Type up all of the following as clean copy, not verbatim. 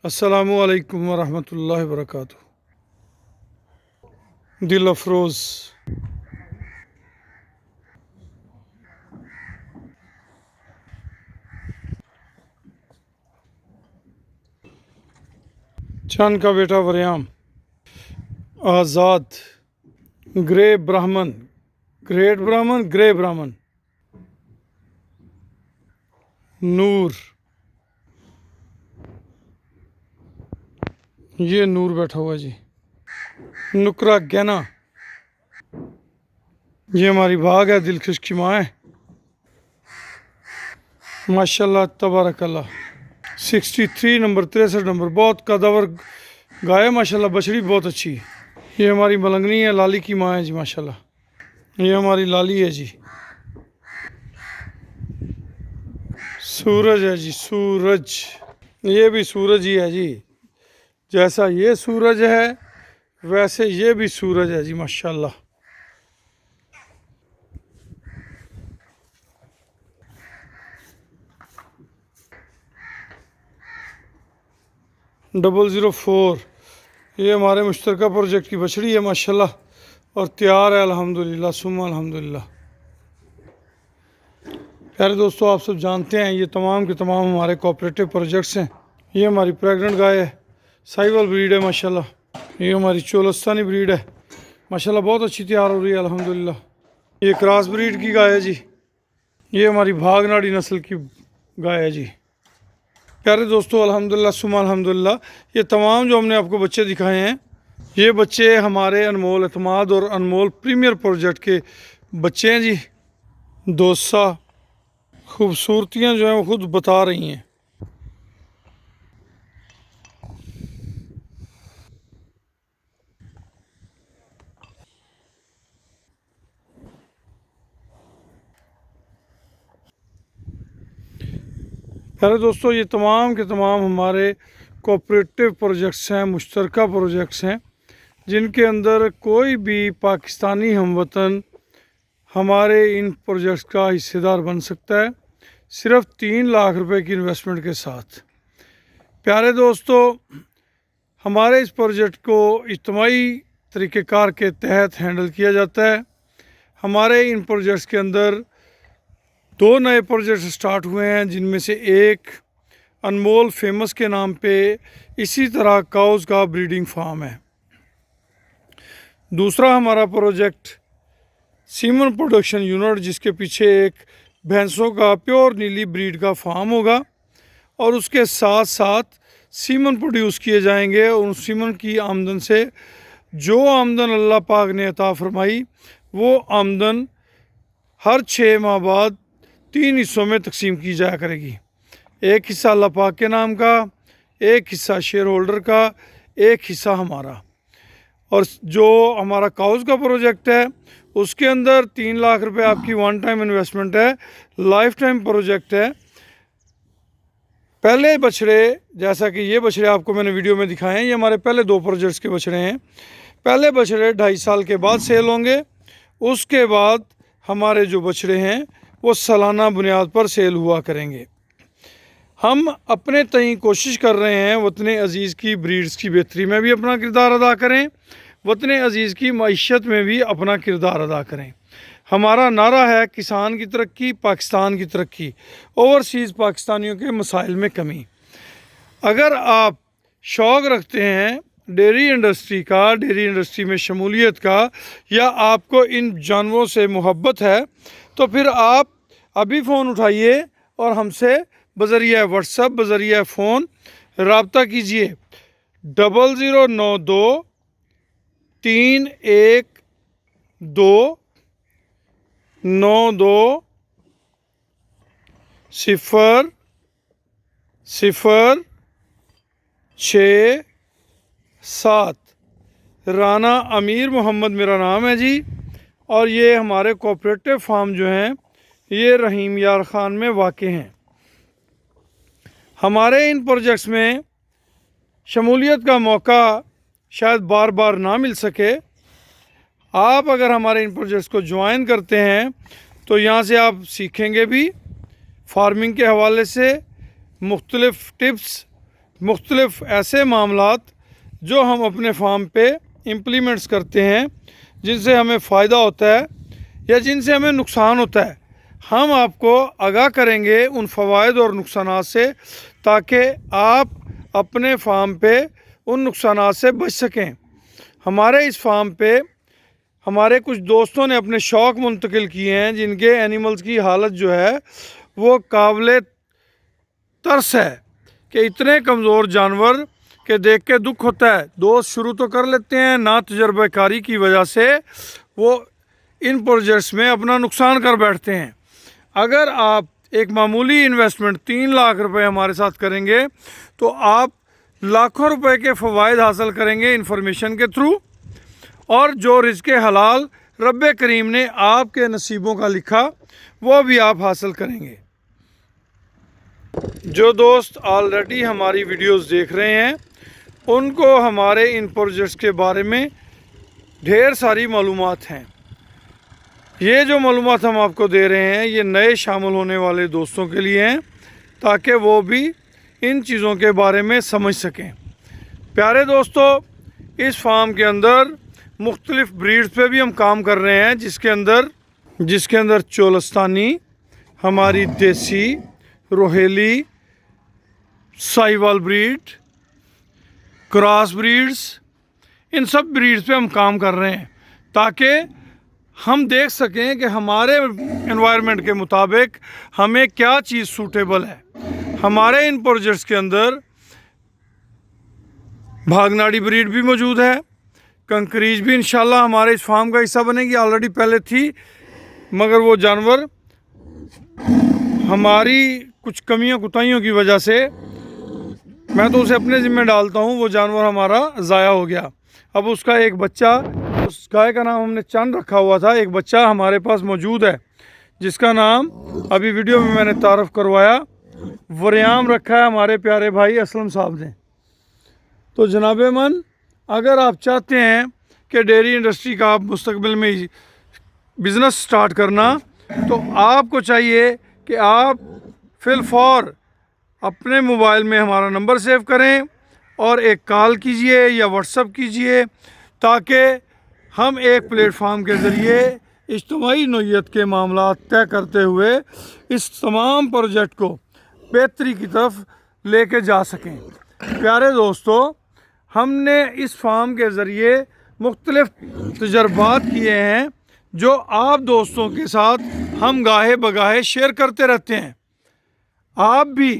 अस्सलामु अलैकुम वरहमतुल्लाहि वबरकातुहू। दिल अफरोज़ चंद का बेटा वरियाम, आज़ाद, ग्रे ब्राह्मण, ग्रेट ब्राह्मण, ग्रे ब्राह्मण, नूर, ये नूर बैठा हुआ जी, नुकरा गैना, ये हमारी भाग है, दिलखुश की माँ है, माशाल्लाह तबारकल्लाह। 63 नंबर, 63 नंबर, बहुत कदावर गाय माशाल्लाह, बछड़ी बहुत अच्छी है। ये हमारी मलंगनी है, लाली की माँ है जी माशाल्लाह। ये हमारी लाली है जी। सूरज है जी, सूरज, ये भी सूरज ही है जी। जैसा ये सूरज है वैसे ये भी सूरज है जी माशाल्लाह। डबल 04, ये हमारे मुश्तरका प्रोजेक्ट की बछड़ी है माशाल्लाह, और तैयार है अल्हम्दुलिल्लाह सुम्मा अल्हम्दुलिल्लाह। प्यारे दोस्तों, आप सब जानते हैं ये तमाम के तमाम हमारे कोऑपरेटिव प्रोजेक्ट्स हैं। ये हमारी प्रेग्नेंट गाय है, साहिवाल ब्रीड है माशाल्लाह। ये हमारी चोलस्तानी ब्रीड है माशाल्लाह, बहुत अच्छी तैयार हो रही है अल्हम्दुलिल्लाह। ये क्रॉस ब्रीड की गाय है जी। ये हमारी भागनाड़ी नस्ल की गाय है जी। प्यारे दोस्तों, अल्हम्दुलिल्लाह सुम्मा अल्हम्दुलिल्लाह, ये तमाम जो हमने आपको बच्चे दिखाए हैं, ये बच्चे हमारे अनमोल एतमाद और अनमोल प्रीमियर प्रोजेक्ट के बच्चे हैं जी। दोसा खूबसूरतियाँ जो हैं वो खुद बता रही हैं। प्यारे दोस्तों, ये तमाम के तमाम हमारे कोऑपरेटिव प्रोजेक्ट्स हैं, मुश्तरका प्रोजेक्ट्स हैं, जिनके अंदर कोई भी पाकिस्तानी हमवतन हमारे इन प्रोजेक्ट्स का हिस्सेदार बन सकता है, सिर्फ 3 लाख रुपए की इन्वेस्टमेंट के साथ। प्यारे दोस्तों, हमारे इस प्रोजेक्ट को इज्तिमाई तरीक़ेकार के तहत हैंडल किया जाता है। हमारे इन प्रोजेक्ट्स के अंदर 2 नए प्रोजेक्ट स्टार्ट हुए हैं, जिनमें से एक अनमोल फेमस के नाम पे इसी तरह काउज़ का ब्रीडिंग फार्म है। दूसरा हमारा प्रोजेक्ट सीमन प्रोडक्शन यूनिट, जिसके पीछे एक भैंसों का प्योर नीली ब्रीड का फार्म होगा, और उसके साथ साथ सीमन प्रोड्यूस किए जाएंगे। और उन सीमन की आमदन से जो आमदन अल्लाह पाक ने अता फरमाई, वो आमदन हर 6 माह बाद 3 हिस्सों में तकसीम की जाया करेगी। एक हिस्सा अल्लाह पाक के नाम का, एक हिस्सा शेयर होल्डर का, एक हिस्सा हमारा। और जो हमारा काउज़ का प्रोजेक्ट है, उसके अंदर 3 लाख रुपए आपकी वन टाइम इन्वेस्टमेंट है, लाइफ टाइम प्रोजेक्ट है। पहले बछड़े, जैसा कि ये बछड़े आपको मैंने वीडियो में दिखाए हैं, ये हमारे पहले 2 प्रोजेक्ट्स के बछड़े हैं। पहले बछड़े 2.5 साल के बाद सेल होंगे। उसके बाद हमारे जो बछड़े हैं वो सालाना बुनियाद पर सेल हुआ करेंगे। हम अपने तय कोशिश कर रहे हैं वतन अज़ीज़ की ब्रीड्स की बेहतरी में भी अपना किरदार अदा करें, वतन अज़ीज़ की मईशत में भी अपना किरदार अदा करें। हमारा नारा है किसान की तरक्की, पाकिस्तान की तरक्की, ओवरसीज़ पाकिस्तानियों के मसाइल में कमी। अगर आप शौक़ रखते हैं डेयरी इंडस्ट्री का, डेयरी इंडस्ट्री में शमूलियत का, या आपको इन जानवरों से मोहब्बत है, तो फिर आप अभी फ़ोन उठाइए और हमसे बज़रिया व्हाट्सएप, बज़रिया फ़ोन रब्ता कीजिए। 0092 312 92 0 0 6 7। राना अमीर मोहम्मद मेरा नाम है जी। और ये हमारे कोऑपरेटिव फार्म जो हैं, ये रहीम यार ख़ान में वाक़ हैं। हमारे इन प्रोजेक्ट्स में शमूलियत का मौका शायद बार बार ना मिल सके। आप अगर हमारे इन प्रोजेक्ट्स को ज्वाइन करते हैं तो यहाँ से आप सीखेंगे भी, फार्मिंग के हवाले से मुख्तलिफ़ टिप्स, मुख्तलिफ़ ऐसे मामलात जो हम अपने फार्म पे इम्प्लीमेंट्स करते हैं, जिनसे हमें फ़ायदा होता है या जिनसे हमें नुकसान होता है, हम आपको आगाह करेंगे उन फ़वाइद और नुकसानात से, ताकि आप अपने फार्म पे उन नुकसानात से बच सकें। हमारे इस फार्म पे हमारे कुछ दोस्तों ने अपने शौक़ मुंतकिल किए हैं, जिनके एनिमल्स की हालत जो है वो काबिल तरस है कि इतने कमज़ोर जानवर के देख के दुख होता है। दोस्त शुरू तो कर लेते हैं, ना तजर्बाकारी की वजह से वो इन प्रोजेक्ट्स में अपना नुकसान कर बैठते हैं। अगर आप एक मामूली इन्वेस्टमेंट 3 लाख रुपए हमारे साथ करेंगे तो आप लाखों रुपए के फ़वाइद हासिल करेंगे इन्फॉर्मेशन के थ्रू, और जो रिज़्क़े हलाल रब्बे करीम ने आपके नसीबों का लिखा वो भी आप हासिल करेंगे। जो दोस्त ऑलरेडी हमारी वीडियोस देख रहे हैं उनको हमारे इन प्रोजेक्ट्स के बारे में ढेर सारी मालूमात हैं। ये जो मालूमात हम आपको दे रहे हैं ये नए शामिल होने वाले दोस्तों के लिए हैं, ताकि वो भी इन चीज़ों के बारे में समझ सकें। प्यारे दोस्तों, इस फार्म के अंदर मुख्तलिफ़ ब्रीड्स पे भी हम काम कर रहे हैं, जिसके अंदर चोलस्तानी, हमारी देसी, रोहेली, साहिवाल ब्रीड, क्रॉस ब्रीड्स, इन सब ब्रीड्स पे हम काम कर रहे हैं, ताकि हम देख सकें कि हमारे एनवायरनमेंट के मुताबिक हमें क्या चीज़ सूटेबल है। हमारे इन प्रोजेक्ट्स के अंदर भागनाड़ी ब्रीड भी मौजूद है, कंकरीज भी इंशाल्लाह हमारे इस फार्म का हिस्सा बनेगी। ऑलरेडी पहले थी, मगर वो जानवर हमारी कुछ कमियों कुताहियों की वजह से, मैं तो उसे अपने ज़िम्मे डालता हूँ, वो जानवर हमारा ज़ाया हो गया। अब उसका एक बच्चा, उस गाय का नाम हमने चंद रखा हुआ था, एक बच्चा हमारे पास मौजूद है जिसका नाम अभी वीडियो में मैंने तारफ़ करवाया, वरियाम रखा है हमारे प्यारे भाई असलम साहब ने। तो जनाब मन, अगर आप चाहते हैं कि डेयरी इंडस्ट्री का आप मुस्तकबिल में बिज़नेस स्टार्ट करना, तो आपको चाहिए कि आप फिलफौर अपने मोबाइल में हमारा नंबर सेव करें और एक कॉल कीजिए या व्हाट्सअप कीजिए, ताकि हम एक प्लेटफार्म के ज़रिए इज्तिमाई नौइयत के मामला तय करते हुए इस तमाम प्रोजेक्ट को बेहतरी की तरफ लेके जा सकें। प्यारे दोस्तों, हमने इस फार्म के ज़रिए मुख्तलिफ़ तजर्बात किए हैं जो आप दोस्तों के साथ हम गाहे बगाहे शेयर करते रहते हैं। आप भी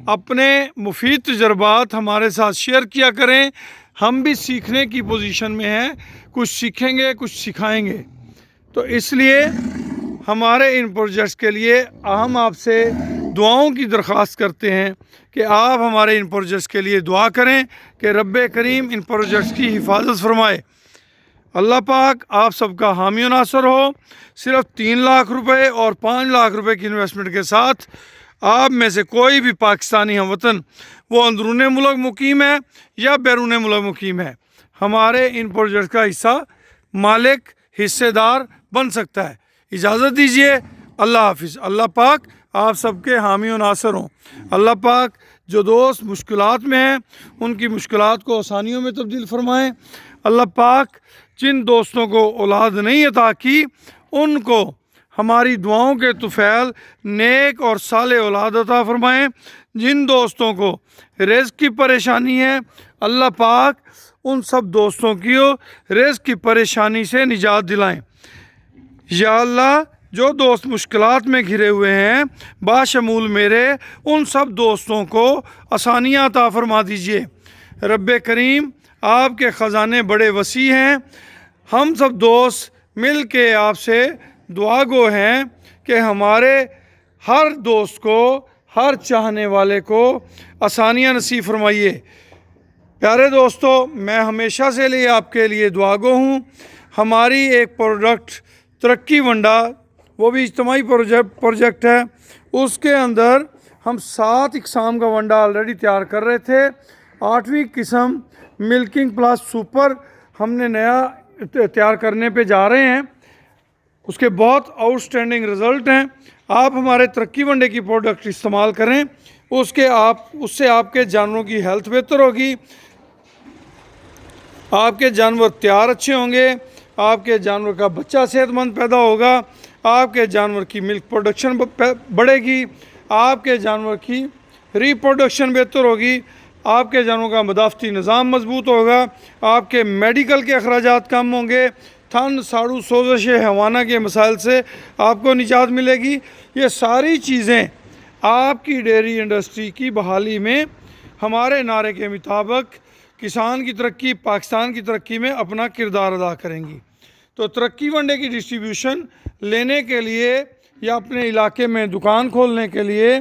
अपने मुफीद तजर्बात हमारे साथ शेयर किया करें, हम भी सीखने की पोजीशन में हैं, कुछ सीखेंगे कुछ सिखाएंगे। तो इसलिए हमारे इन प्रोजेक्ट्स के लिए हम आपसे दुआओं की दरख्वास्त करते हैं कि आप हमारे इन प्रोजेक्ट्स के लिए दुआ करें कि रब्बे करीम इन प्रोजेक्ट्स की हिफाजत फरमाए। अल्लाह पाक आप सबका हामी और नासर हो। सिर्फ 3 लाख रुपए और 5 लाख रुपए की इन्वेस्टमेंट के साथ आप में से कोई भी पाकिस्तानी हमवतन, वो अंदरूनी मुल्क मुकीम है या बैरून मुल्क मुकीम है, हमारे इन प्रोजेक्ट का हिस्सा मालिक हिस्सेदार बन सकता है। इजाज़त दीजिए। अल्लाह हाफिज़। अल्लाह पाक आप सबके हामी और नासर हों। अल्लाह पाक जो दोस्त मुश्किलात में हैं उनकी मुश्किलात को आसानियों में तब्दील फरमाएँ। अल्लाह पाक जिन दोस्तों को औलाद नहीं अता की, उनको हमारी दुआओं के तुफ़ैल नेक और साले औलाद अता फरमाएँ। जिन दोस्तों को रिज़्क़ की परेशानी है, अल्लाह पाक उन सब दोस्तों की रिज़्क़ की परेशानी से निजात दिलाएँ। या अल्लाह, जो दोस्त मुश्किलात में घिरे हुए हैं, बाशमूल मेरे, उन सब दोस्तों को आसानियाँ अता फरमा दीजिए। रब्बे करीम आपके ख़जाने बड़े वसी हैं। हम सब दोस्त मिल के आपसे दुआ गो हैं कि हमारे हर दोस्त को, हर चाहने वाले को आसानियाँ नसीब फरमाइए। प्यारे दोस्तों, मैं हमेशा से लिए आपके लिए दुआ गो हूँ। हमारी एक प्रोडक्ट तरक्की वंडा, वो भी इज्तिमाई प्रोजेक्ट है, उसके अंदर हम 7 इकसाम का वंडा ऑलरेडी तैयार कर रहे थे। 8वीं किस्म मिल्किंग प्लस सुपर हमने नया तैयार करने पे जा रहे हैं। उसके बहुत आउटस्टैंडिंग रिज़ल्ट हैं। आप हमारे तरक्की वंडे की प्रोडक्ट इस्तेमाल करें, उससे आपके जानवरों की हेल्थ बेहतर होगी, आपके जानवर तैयार अच्छे होंगे, आपके जानवर का बच्चा सेहतमंद पैदा होगा, आपके जानवर की मिल्क प्रोडक्शन बढ़ेगी, आपके जानवर की रिप्रोडक्शन बेहतर होगी, आपके जानवरों का मदाफ़ती निज़ाम मजबूत होगा, आपके मेडिकल के अखराजात कम होंगे, ठंड साड़ू सोजश हवाना के मसाइल से आपको निजात मिलेगी। ये सारी चीज़ें आपकी डेयरी इंडस्ट्री की बहाली में हमारे नारे के मुताबिक किसान की तरक्की, पाकिस्तान की तरक्की में अपना किरदार अदा करेंगी। तो तरक्की वनडे की डिस्ट्रीब्यूशन लेने के लिए या अपने इलाके में दुकान खोलने के लिए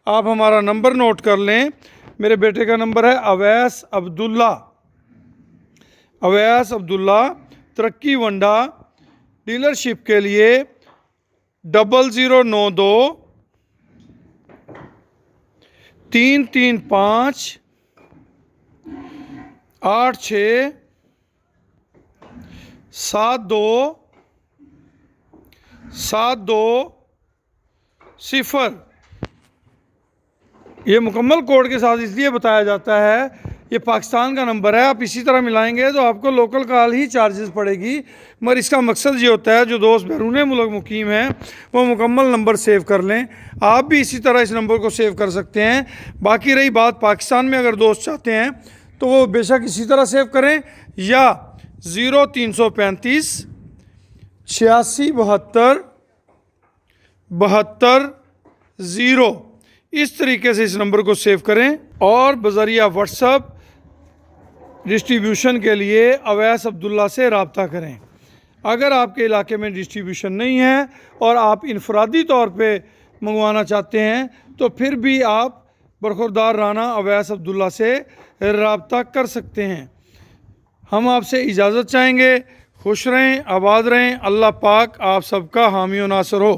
आप हमारा नंबर नोट कर लें। मेरे बेटे का नंबर है अवैस अब्दुल्ला। तरक्की वंडा डीलरशिप के लिए 0092 335 86 72 ये मुकम्मल कोड के साथ इसलिए बताया जाता है, ये पाकिस्तान का नंबर है। आप इसी तरह मिलाएंगे तो आपको लोकल कॉल ही चार्जेस पड़ेगी, मगर इसका मकसद ये होता है जो दोस्त बैरून मुल्क मुकीम हैं वो मुकम्मल नंबर सेव कर लें। आप भी इसी तरह इस नंबर को सेव कर सकते हैं। बाकी रही बात पाकिस्तान में अगर दोस्त चाहते हैं तो वो बेशक इसी तरह सेव करें या 0335 86 72 0 इस तरीके से इस नंबर को सेव करें और बज़रिया व्हाट्सएप डिस्ट्रीब्यूशन के लिए अवैस अब्दुल्ला से रब्ता करें। अगर आपके इलाके में डिस्ट्रीब्यूशन नहीं है और आप इनफरादी तौर पे मंगवाना चाहते हैं तो फिर भी आप बरखुरदार राना अवैस अब्दुल्ला से रब्ता कर सकते हैं। हम आपसे इजाज़त चाहेंगे। खुश रहें, आबाद रहें। अल्लाह पाक आप सबका हामी व नासर हो।